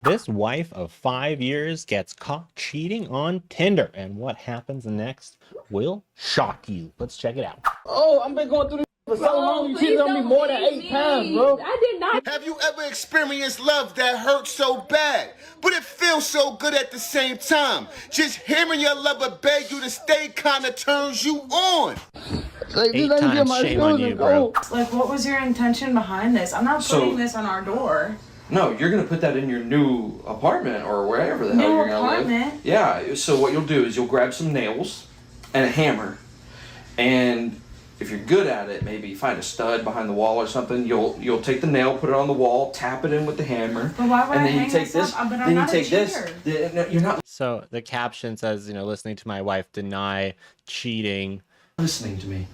This wife of 5 years gets caught cheating on Tinder, and what happens next will shock you. Let's check it out. Oh, I've been going through this for so long. You cheated on me more than 8 times, bro. I did not. Have you ever experienced love that hurts so bad, but it feels so good at the same time? Just hearing your lover beg you to stay kind of turns you on. Like, 8 times shame on you, bro. Like, what was your intention behind this? I'm not putting this on our door. No, you're gonna put that in your new apartment or wherever the hell you're gonna live. Yeah. So what you'll do is you'll grab some nails and a hammer, and if you're good at it, maybe find a stud behind the wall or something. You'll take the nail, put it on the wall, tap it in with the hammer, But why would and I then you hang take this this. up? But I'm Then you not a take this. cheater. No, you're not So the caption says, listening to my wife deny cheating, listening to me.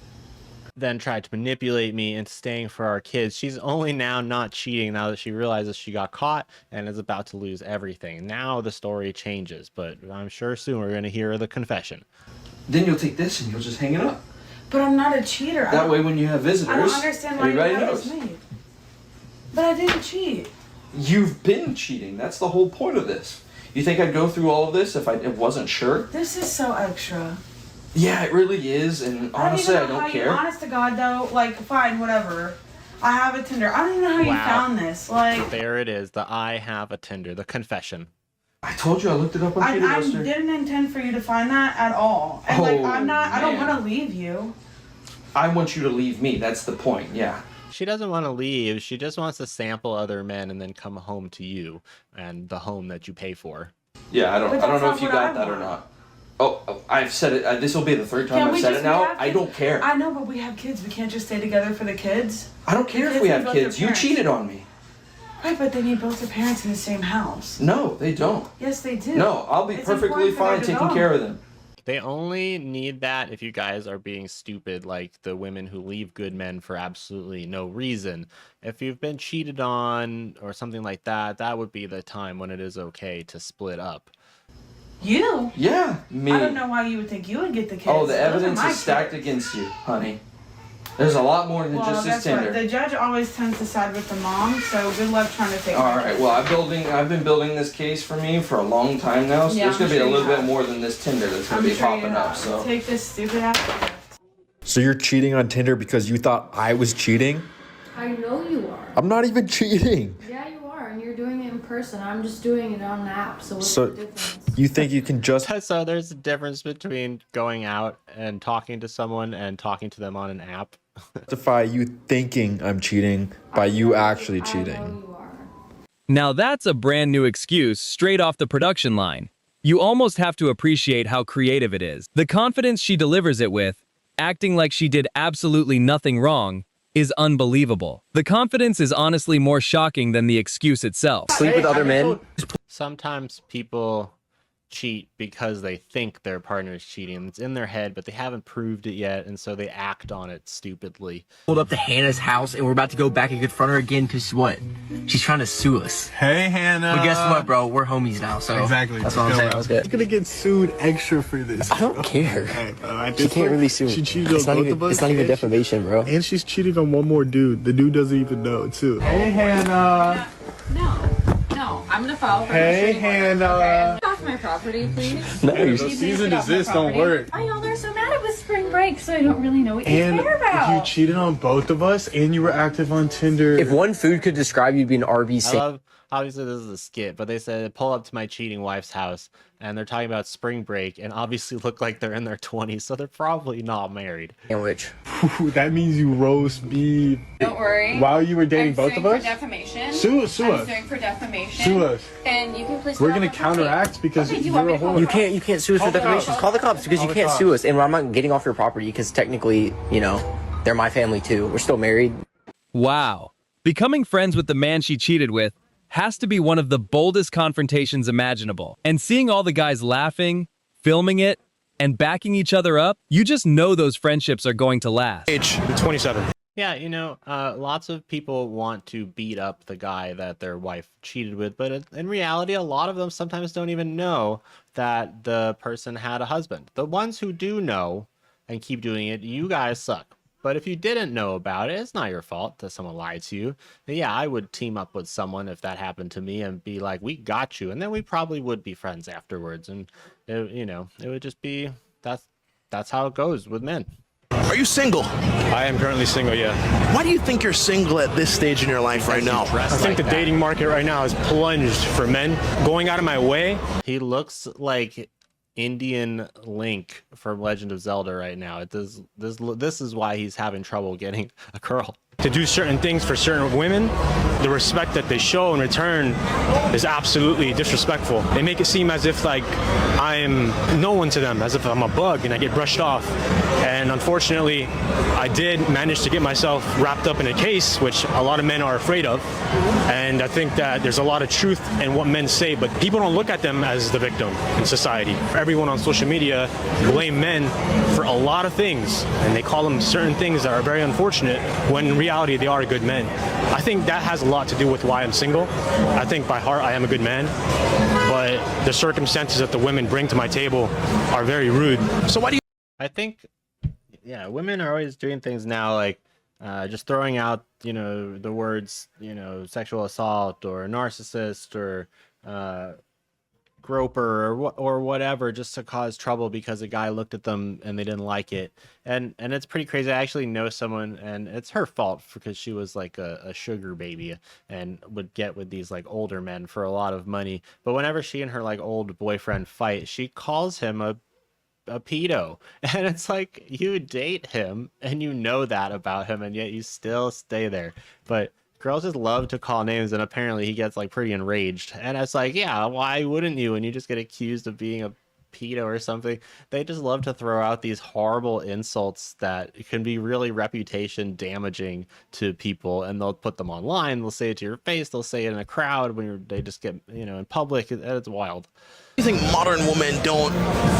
then tried to manipulate me into staying for our kids. She's only now not cheating now that she realizes she got caught and is about to lose everything. Now the story changes, but I'm sure soon we're going to hear the confession. Then you'll take this and you'll just hang it up. But I'm not a cheater. That way, when you have visitors, I don't understand why everybody you have this knows. made. But I didn't cheat. You've been cheating. That's the whole point of this. You think I'd go through all of this if I wasn't sure? This is so extra. Yeah, it really is, and honestly, I don't care. Honest to God, though, like, fine, whatever. I have a Tinder. I don't even know how you found this. Like, there it is. The I have a Tinder, the confession. I told you I looked it up on I Tinder. didn't intend for you to find that at all. And like, I don't want to leave you. I want you to leave me. That's the point. Yeah. She doesn't want to leave. She just wants to sample other men and then come home to you and the home that you pay for. Yeah, I don't know if you got that or want. not. Oh, I've said it. This will be the third time I've said it now. I don't care. I know, but we have kids. We can't just stay together for the kids. I don't care if we have kids. You cheated on me. Right, but they need both their parents in the same house. No, they don't. Yes, they do. No, I'll be perfectly fine taking care of them. They only need that if you guys are being stupid, like the women who leave good men for absolutely no reason. If you've been cheated on or something like that, that would be the time when it is okay to split up. You? Yeah, me. I don't know why you would think you would get the kids. Oh, the Those are evidence my is stacked kids. against you, honey. There's a lot more than just this Tinder. The judge always tends to side with the mom, so good luck trying to take. All right. Well, I've been building this case for me for a long time now. So there's gonna be a little bit more than this Tinder that's gonna be popping up. So take this stupid ass. So you're cheating on Tinder because you thought I was cheating? I know you are. I'm not even cheating. Yeah, you are, and you're doing it in person. I'm just doing it on an app. So what's So the difference? you think you can just So there's a difference between going out and talking to someone and talking to them on an app. justify you thinking I'm cheating by you actually I cheating? know you are. Now that's a brand new excuse straight off the production line. You almost have to appreciate how creative it is. The confidence she delivers it with, acting like she did absolutely nothing wrong, is unbelievable. The confidence is honestly more shocking than the excuse itself. Sleep with other men? Sometimes people cheat because they think their partner is cheating. It's in their head, but they haven't proved it yet, and so they act on it stupidly. Pulled up to Hannah's house and we're about to go back and confront her again because what? She's trying to sue us. Hey, Hannah. But guess what, bro? We're homies now, so Exactly. that's what I'm saying. Let's get. She's gonna get sued extra for this. I don't care. Hey, bro, at She this can't point, really sue. She cheated It's on not both even. of us. It's not even and she- defamation, bro. And she's cheating on one more dude. The dude doesn't even know too. Hey, Hannah. No, I'm gonna file for Hey, restraining order. Hannah. Okay. Get off my property, please. No, Hey, you're the season as this don't work. I know they're so mad it was spring break, so I don't really know what you And care about. you cheated on both of us, and you were active on Tinder. If one food could describe you, it'd be an Arby's. I love, obviously this is a skit, but they said pull up to my cheating wife's house, and they're talking about spring break, and obviously look like they're in their 20s, so they're probably not married. Sandwich. That means you roast beef. Don't worry. While you were dating I'm both suing of us? for defamation. Sue us. I'm suing for defamation. Sue us. And you can please. We're file gonna a complaint. counteract because Okay, do you you're want me a to call whore. the You can't sue us for Call the defamation. cops. Call the cops because Call you the can't cops. sue us, and I'm not getting off your property because technically, they're my family too. We're still married. Wow. Becoming friends with the man she cheated with has to be one of the boldest confrontations imaginable. And seeing all the guys laughing, filming it, and backing each other up, you just know those friendships are going to last. Age 27. Yeah, lots of people want to beat up the guy that their wife cheated with, but in reality, a lot of them sometimes don't even know that the person had a husband. The ones who do know and keep doing it, you guys suck. But if you didn't know about it, it's not your fault that someone lied to you. And yeah, I would team up with someone if that happened to me and be like, we got you. And then we probably would be friends afterwards. And, it would just be, that's how it goes with men. Are you single? I am currently single, yeah. Why do you think you're single at this stage in your life right now? I think the dating market right now is plunged for men. Going out of my way. He looks like Indian Link from Legend of Zelda right now. This is why he's having trouble getting a girl. To do certain things for certain women, the respect that they show in return is absolutely disrespectful. They make it seem as if like I'm no one to them, as if I'm a bug and I get brushed off. And unfortunately, I did manage to get myself wrapped up in a case, which a lot of men are afraid of. And I think that there's a lot of truth in what men say, but people don't look at them as the victim in society. Everyone on social media blame men for a lot of things, and they call them certain things that are very unfortunate, when in reality they are good men. I think that has a lot to do with why I'm single. I think by heart I am a good man, but the circumstances that the women bring to my table are very rude. So why do you... I think, yeah, women are always doing things now like just throwing out, the words, sexual assault or narcissist or groper or whatever, just to cause trouble because a guy looked at them and they didn't like it. And it's pretty crazy. I actually know someone, and it's her fault because she was like a sugar baby and would get with these like older men for a lot of money. But whenever she and her like old boyfriend fight, she calls him a pedo. And it's like, you date him and you know that about him, and yet you still stay there. But girls just love to call names, and apparently he gets like pretty enraged. And it's like, yeah, why wouldn't you? When you just get accused of being a pedo or something, they just love to throw out these horrible insults that can be really reputation damaging to people, and they'll put them online. They'll say it to your face. They'll say it in a crowd when they just get, in public. It's wild. You think modern women don't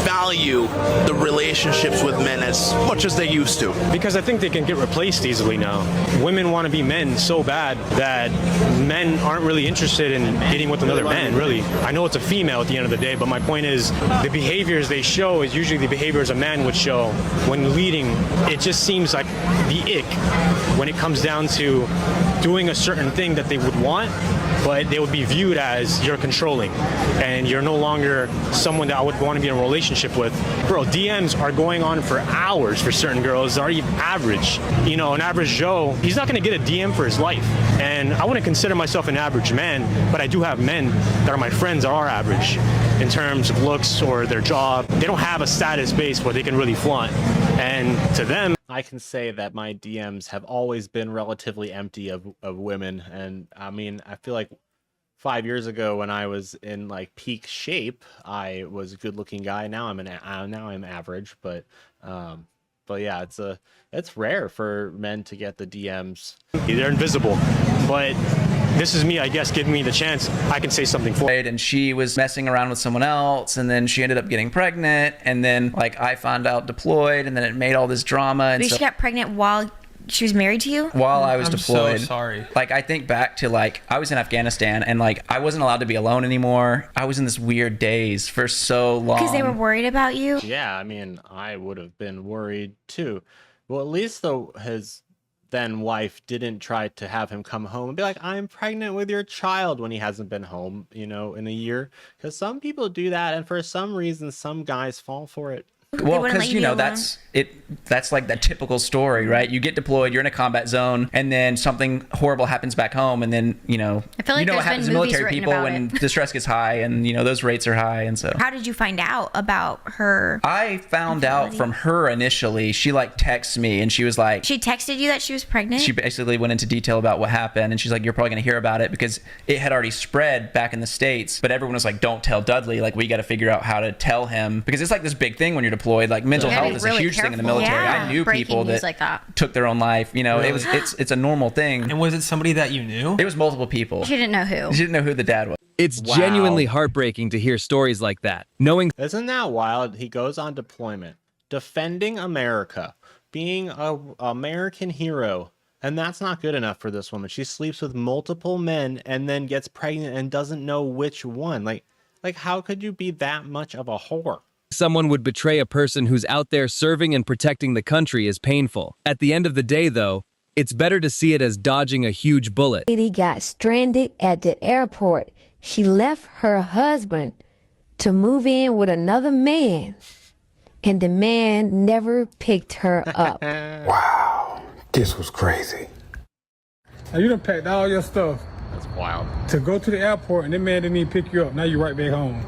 value the relationships with men as much as they used to? Because I think they can get replaced easily now. Women want to be men so bad that men aren't really interested in getting with another man, really. I know it's a female at the end of the day, but my point is the behaviors they show is usually the behaviors a man would show when leading. It just seems like the ick when it comes down to doing a certain thing that they would want, but they would be viewed as you're controlling and you're no longer someone that I would want to be in a relationship with. Bro, DMs are going on for hours for certain girls that are even average. An average Joe, he's not going to get a DM for his life. And I wouldn't consider myself an average man, but I do have men that are my friends that are average in terms of looks or their job. They don't have a status base where they can really flaunt. And to them, I can say that my DMs have always been relatively empty of women. And I mean, I feel like 5 years ago when I was in like peak shape, I was a good looking guy. Now I'm average, but yeah, it's rare for men to get the DMs. they're invisible, but this is me, I guess, giving me the chance. I can say something for it. And she was messing around with someone else, and then she ended up getting pregnant, and then like I found out deployed, and then it made all this drama. And Wait, so she got pregnant while she was married to you? While I was deployed. So sorry. Like, I think back to like I was in Afghanistan, and like I wasn't allowed to be alone anymore. I was in this weird daze for so long because they were worried about you. Yeah, I mean, I would have been worried too. Well, at least though his then wife didn't try to have him come home and be like, I'm pregnant with your child, when he hasn't been home, in a year. Because some people do that, and for some reason some guys fall for it. Well, because that's like the typical story, right? You get deployed, you're in a combat zone, and then something horrible happens back home, and then I feel like what happens to military people when the stress gets high, and those rates are high. And so how did you find out about her? I found out from her initially. She like texted me, and she was like, she texted you that she was pregnant? She basically went into detail about what happened, and she's like, you're probably gonna hear about it because it had already spread back in the States, but everyone was like, don't tell Dudley, like we got to figure out how to tell him, because it's like this big thing when you're deployed. Like mental health is a huge thing in the military. Yeah. I knew people that took their own life. It's a normal thing. And was it somebody that you knew? It was multiple people. She didn't know who. She didn't know who the dad was. It's genuinely heartbreaking to hear stories like that. Isn't that wild? He goes on deployment, defending America, being an American hero. And that's not good enough for this woman. She sleeps with multiple men and then gets pregnant and doesn't know which one. Like how could you be that much of a whore? Someone would betray a person who's out there serving and protecting the country is painful. At the end of the day, though, it's better to see it as dodging a huge bullet. Lady got stranded at the airport. She left her husband to move in with another man, and the man never picked her up. Wow, this was crazy. Now you done packed all your stuff. That's wild. To go to the airport, and the man didn't even pick you up. Now you're right back home.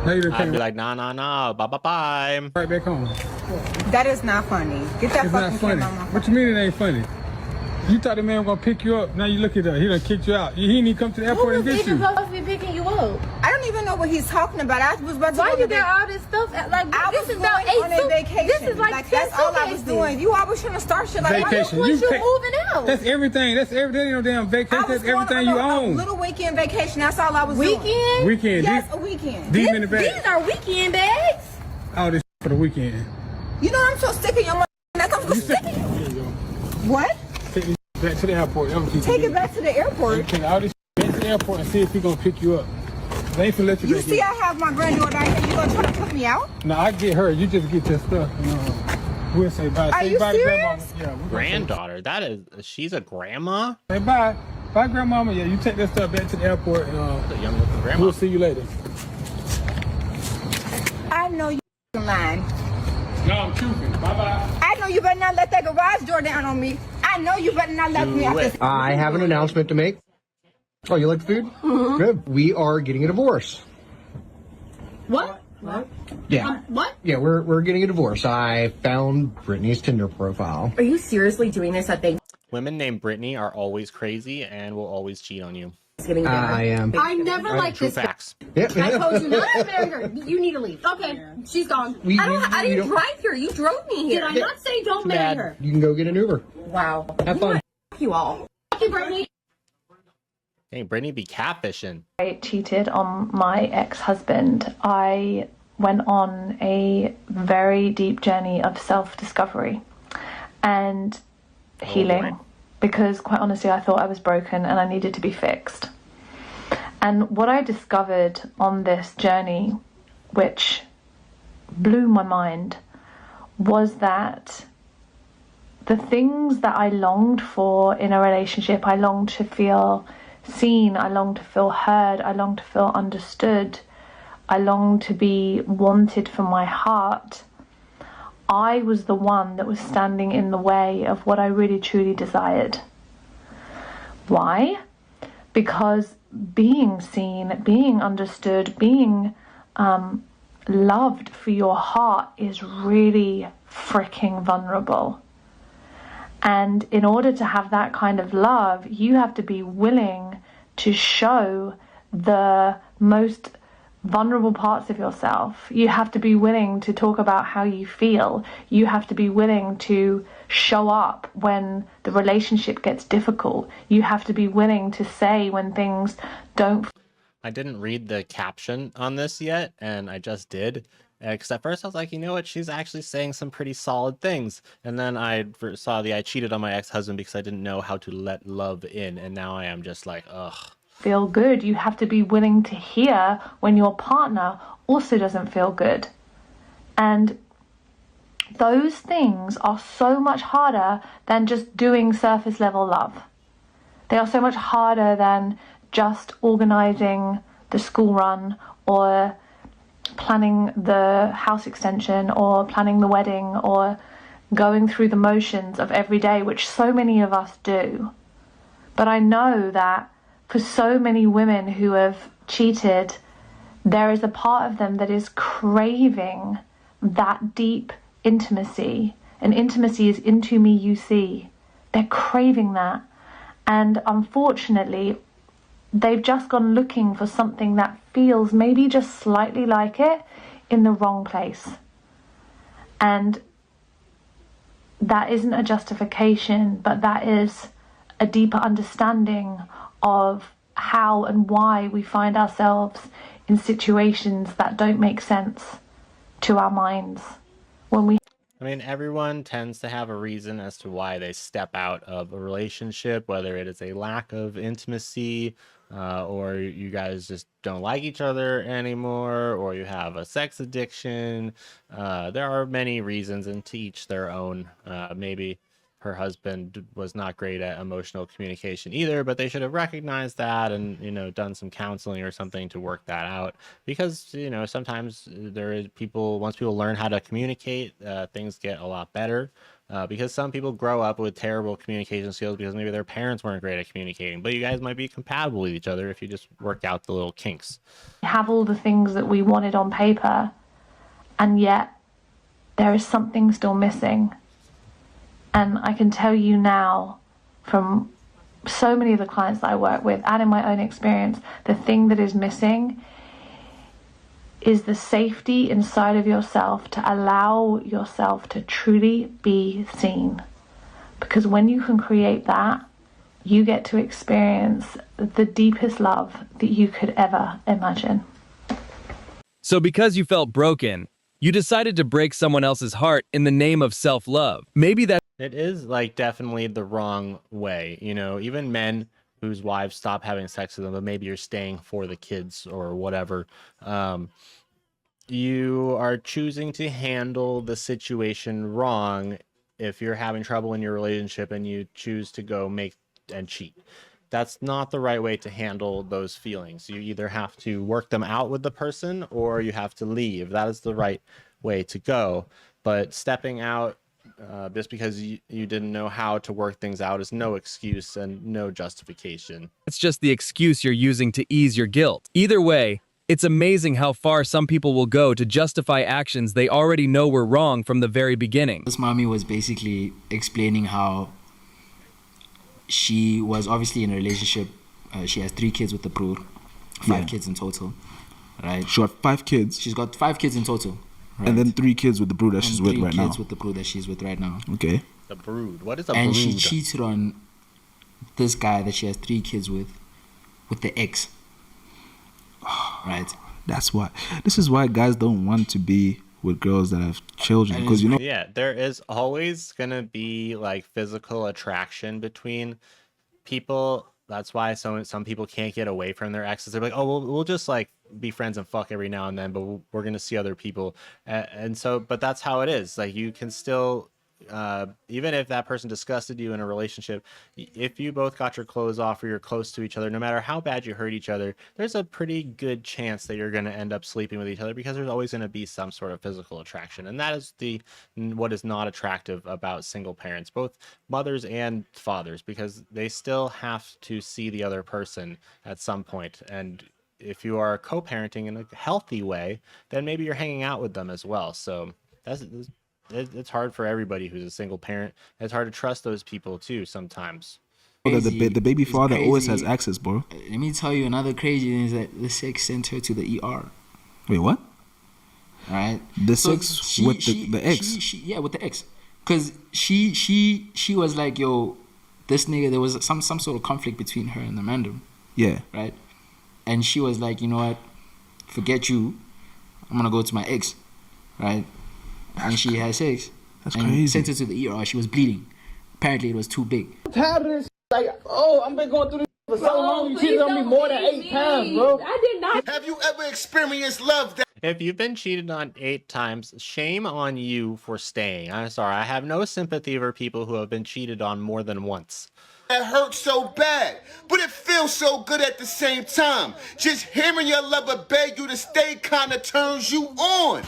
Now you done I'd be like, nah, bye. Right back home. That is not funny. Get that It's fucking not funny. camera on my What you mean it ain't funny? You thought the man was gonna pick you up. Now you look at that. He done kicked you out. He didn't even come to the airport and get you. supposed to be picking you up? I don't even know what he's talking about. I was about to Why go you to got all this stuff? Like, I this was is about going on a 8 vacation. This is like 10 that's all I was suitcases. doing. You always trying to start shit like Vacation. that. You Once you're pick- moving out. That's everything. That ain't no damn vacation. I was That's going everything on you a own. little weekend vacation. That's all I was doing. Weekend? Weekend. Yes, a weekend. Deep in the bag. These are weekend bags. All this for the weekend. You know I'm so sick of your money. That's I'm so sick of you. What? Take it back to the airport. Take it back to the airport. Take all this back to the airport and see if he gonna pick you up. They ain't finna let you You back see in. I have my granddaughter out here. You gonna try to put me out? No, I get her. You just get your stuff. We'll say bye. Are Say you bye to serious? grandmama. Yeah, we're Granddaughter, she's a grandma? say bye. Bye, grandmama. Yeah, you take that stuff back to the airport and The young looking grandma. we'll see you later. I know you lying. No, I'm truthing. Bye-bye. I know you better not let that garage door down on me. I know you better not let me out this. I have an announcement to make. Oh, you like the food? Mm-hmm. Good. We are getting a divorce. What? Yeah. What? Yeah, we're getting a divorce. I found Brittany's Tinder profile. Are you seriously doing this at Women named Brittany are always crazy and will always cheat on you. Thanksgiving dinner? I am. I never liked True this. facts. Yep. I told you not to marry her. You need to leave. Okay, she's gone. I didn't drive here. You drove me here. Did I not say don't marry bad. her? You can go get an Uber. Wow. Have fun. Fuck you all. Fuck you, Brittany. Hey, Brittany be catfishing. I cheated on my ex-husband. I went on a very deep journey of self-discovery and healing because quite honestly I thought I was broken and I needed to be fixed. And what I discovered on this journey, which blew my mind, was that the things that I longed for in a relationship, I longed to feel seen, I longed to feel heard, I longed to feel understood, I longed to be wanted from my heart. I was the one that was standing in the way of what I really truly desired. Why? Because being seen, being understood, being loved for your heart is really freaking vulnerable. And in order to have that kind of love, you have to be willing to show the most vulnerable parts of yourself. You have to be willing to talk about how you feel. You have to be willing to show up when the relationship gets difficult. You have to be willing to say when things don't. I didn't read the caption on this yet, and I just did. Because at first I was like, you know what, she's actually saying some pretty solid things. And then I saw I cheated on my ex-husband because I didn't know how to let love in. And now I am just like, ugh. Feel good. You have to be willing to hear when your partner also doesn't feel good. And those things are so much harder than just doing surface level love. They are so much harder than just organizing the school run or planning the house extension or planning the wedding or going through the motions of every day, which so many of us do. But I know that for so many women who have cheated, there is a part of them that is craving that deep intimacy. And intimacy is into me, you see. They're craving that. And unfortunately, they've just gone looking for something that feels maybe just slightly like it in the wrong place. And that isn't a justification, but that is a deeper understanding of how and why we find ourselves in situations that don't make sense to our minds. I mean, everyone tends to have a reason as to why they step out of a relationship, whether it is a lack of intimacy or you guys just don't like each other anymore, or you have a sex addiction. There are many reasons, and to each their own. Maybe her husband was not great at emotional communication either, but they should have recognized that and, done some counseling or something to work that out. Because, sometimes there is once people learn how to communicate, things get a lot better. Because some people grow up with terrible communication skills because maybe their parents weren't great at communicating, but you guys might be compatible with each other if you just work out the little kinks. Have all the things that we wanted on paper, and yet there is something still missing. And I can tell you now, from so many of the clients that I work with and in my own experience, the thing that is missing is the safety inside of yourself to allow yourself to truly be seen. Because when you can create that, you get to experience the deepest love that you could ever imagine. So because you felt broken, you decided to break someone else's heart in the name of self-love. Maybe that it is definitely the wrong way. Even men whose wives stop having sex with them, but maybe you're staying for the kids or whatever. You are choosing to handle the situation wrong if you're having trouble in your relationship and you choose to go make and cheat. That's not the right way to handle those feelings. You either have to work them out with the person or you have to leave. That is the right way to go. But stepping out just because you didn't know how to work things out is no excuse and no justification. it's just the excuse you're using to ease your guilt. Either way, it's amazing how far some people will go to justify actions they already know were wrong from the very beginning. This mommy was basically explaining how she was obviously in a relationship. She has 3 kids with the broer, 5 kids in total, right? She got 5 kids. She's got 5 kids in total. Right? And then 3 kids with the brood that she's with right now. 3 kids with the brood that she's with right now. Okay. The brood. What is a brood? And she cheated on this guy that she has 3 kids with the ex. Right. That's why. This is why guys don't want to be with girls that have children, because yeah, there is always gonna be physical attraction between people. That's why some people can't get away from their exes. They're like, oh, we'll just be friends and fuck every now and then, but we're gonna see other people, but that's how it is. You can still, even if that person disgusted you in a relationship, if you both got your clothes off or you're close to each other, no matter how bad you hurt each other, there's a pretty good chance that you're going to end up sleeping with each other because there's always going to be some sort of physical attraction. And that is what is not attractive about single parents, both mothers and fathers, because they still have to see the other person at some point. And if you are co-parenting in a healthy way, then maybe you're hanging out with them as well. So it's hard for everybody who's a single parent. It's hard to trust those people too sometimes. The baby father always has access, bro. Let me tell you another crazy thing is that the sex sent her to the ER. Wait, what? Right. The sex with the ex? Yeah, with the ex. Because she was like, yo, this nigga, there was some sort of conflict between her and the random. Yeah. Right? And she was like, you know what? Forget you. I'm going to go to my ex. Right? And she had sex. That's and crazy. Sent her to the ER. She was bleeding. Apparently, it was too big. I'm tired of this. I've been going through this for so long. You cheated on me more than 8 times, bro. I did not. Have you ever experienced love that? If you've been cheated on 8 times, shame on you for staying. I'm sorry. I have no sympathy for people who have been cheated on more than once. That hurts so bad, but it feels so good at the same time. Just hearing your lover beg you to stay kind of turns you on.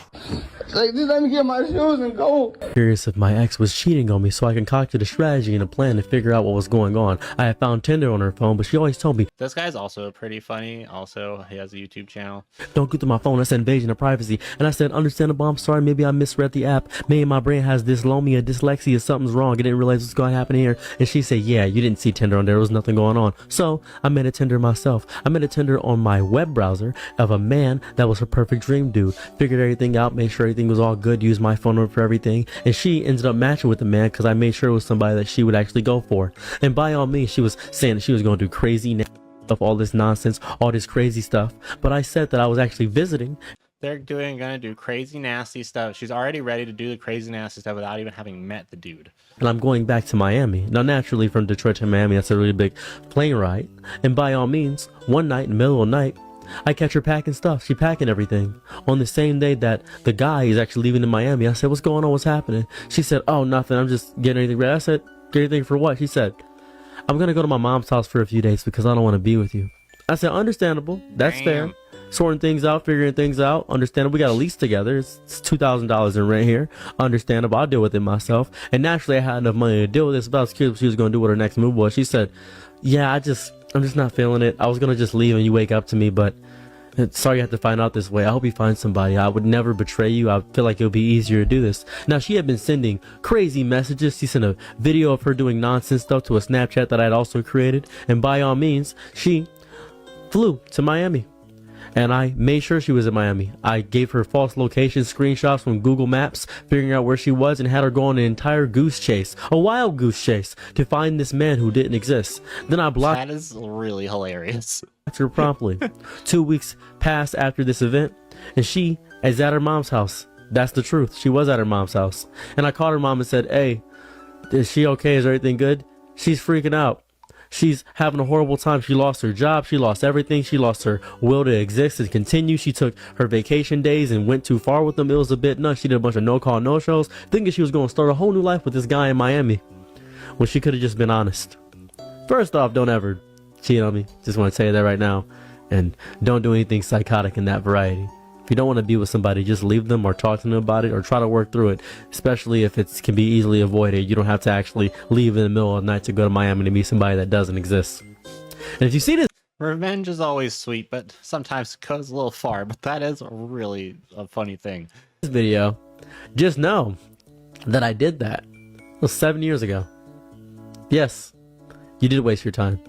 Just let me get my shoes and go. Curious if my ex was cheating on me, so I concocted a strategy and a plan to figure out what was going on. I had found Tinder on her phone, but she always told me, This guy's also pretty funny. Also, he has a YouTube channel. don't go through my phone. That's an invasion of privacy. And I said, understandable, I'm sorry, maybe I misread the app. Maybe my brain has dyslomia, dyslexia, something's wrong. I didn't realize what's going to happen here. And she said, yeah, you didn't see Tinder on there. There was nothing going on. So I made a Tinder myself. I made a Tinder on my web browser of a man that was her perfect dream dude. Figured everything out, made sure everything was all good, used my phone number for everything. And she ended up matching with the man because I made sure it was somebody that she would actually go for. And by all means, she was saying that she was going to do crazy stuff, all this nonsense, all this crazy stuff. But I said that I was actually visiting. They're gonna do crazy nasty stuff. She's already ready to do the crazy nasty stuff without even having met the dude. And I'm going back to Miami. Now, naturally, from Detroit to Miami, that's a really big plane ride. And by all means, one night in the middle of the night, I catch her packing stuff. She packing everything. On the same day that the guy is actually leaving to Miami, I said, "What's going on? What's happening?" She said, "Oh, nothing. I'm just getting anything ready." I said, "Get anything for what?" She said, "I'm going to go to my mom's house for a few days because I don't want to be with you." I said, "Understandable. That's fair. Sorting things out, figuring things out. Understandable. We got a lease together. It's $2,000 in rent here. Understandable. I'll deal with it myself." And naturally, I had enough money to deal with this. But I was curious what she was going to do with her next move was. She said, "Yeah, I'm just not feeling it. I was going to just leave and you wake up to me, but sorry you have to find out this way. I hope you find somebody. I would never betray you. I feel like it would be easier to do this." Now, she had been sending crazy messages. She sent a video of her doing nonsense stuff to a Snapchat that I'd also created. And by all means, she flew to Miami. And I made sure she was in Miami. I gave her false location screenshots from Google Maps, figuring out where she was, and had her go on an entire goose chase, a wild goose chase, to find this man who didn't exist. Then I blocked. That is really hilarious. Her promptly. 2 weeks passed after this event, and she is at her mom's house. That's the truth. She was at her mom's house. And I called her mom and said, "Hey, is she okay? Is everything good?" She's freaking out. She's having a horrible time. She lost her job. She lost everything. She lost her will to exist and continue. She took her vacation days and went too far with them. It was a bit nuts. She did a bunch of no-call, no-shows, thinking she was going to start a whole new life with this guy in Miami, when she could have just been honest. First off, don't ever cheat on me. Just want to tell you that right now. And don't do anything psychotic in that variety. If you don't want to be with somebody, just leave them or talk to them about it or try to work through it, especially if it can be easily avoided. You don't have to actually leave in the middle of the night to go to Miami to meet somebody that doesn't exist. And if you see this... Revenge is always sweet, but sometimes it goes a little far, but that is really a funny thing. This video, just know that I did that. It was 7 years ago. Yes, you did waste your time.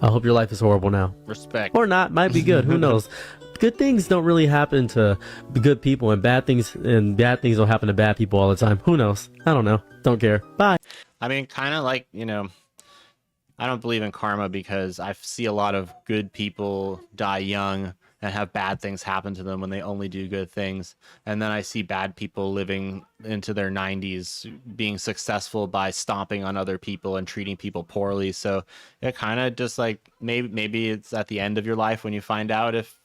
I hope your life is horrible now. Respect. Or not, might be good, who knows. Good things don't really happen to good people, and bad things don't happen to bad people all the time. Who knows? I don't know. Don't care. Bye. I mean, kind of like, I don't believe in karma because I see a lot of good people die young and have bad things happen to them when they only do good things. And then I see bad people living into their 90s being successful by stomping on other people and treating people poorly. So it kind of just like maybe it's at the end of your life when you find out if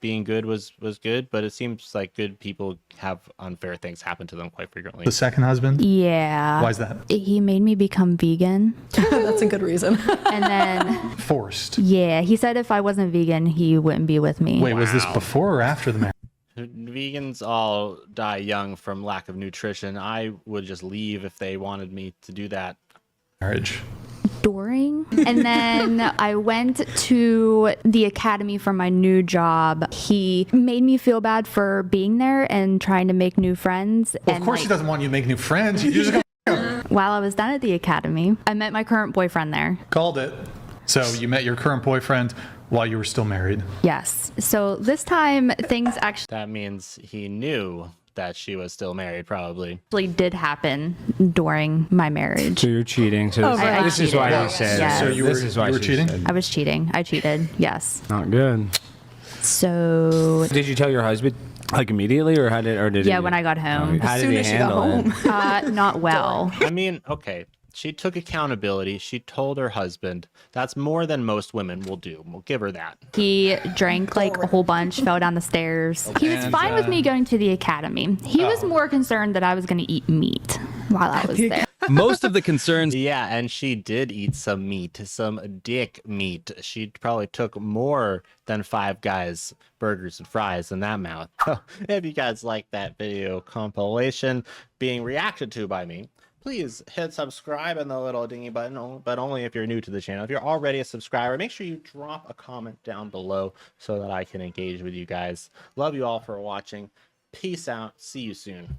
being good was good, but it seems like good people have unfair things happen to them quite frequently. The second husband? Yeah. Why is that? He made me become vegan. That's a good reason. And then Forced. yeah, he said if I wasn't vegan, he wouldn't be with me. Wait, was this before or after the marriage? Vegans all die young from lack of nutrition. I would just leave if they wanted me to do that. Marriage. During. And then I went to the academy for my new job. He made me feel bad for being there and trying to make new friends. Well, of course he doesn't want you to make new friends. You just While I was done at the academy, I met my current boyfriend there. called it. So you met your current boyfriend while you were still married. Yes. So this time things actually That means he knew that she was still married, probably. did happen during my marriage. So you're cheating. So this is why you said. Yes. So you were cheating? I was cheating. I cheated. Yes. Not good. So Did you tell your husband like immediately, or did yeah, he, when I got home. how did he handle it? Not well. I mean, okay. She took accountability. She told her husband. That's more than most women will do. We'll give her that. He drank like a whole bunch, fell down the stairs. He was fine with me going to the academy. He was more concerned that I was going to eat meat while I was there. Most of the concerns. Yeah, and she did eat some meat, some dick meat. She probably took more than 5 Guys burgers and fries in that mouth. If you guys like that video compilation being reacted to by me, please hit subscribe and the little dingy button, but only if you're new to the channel. If you're already a subscriber, make sure you drop a comment down below so that I can engage with you guys. Love you all for watching. Peace out. See you soon.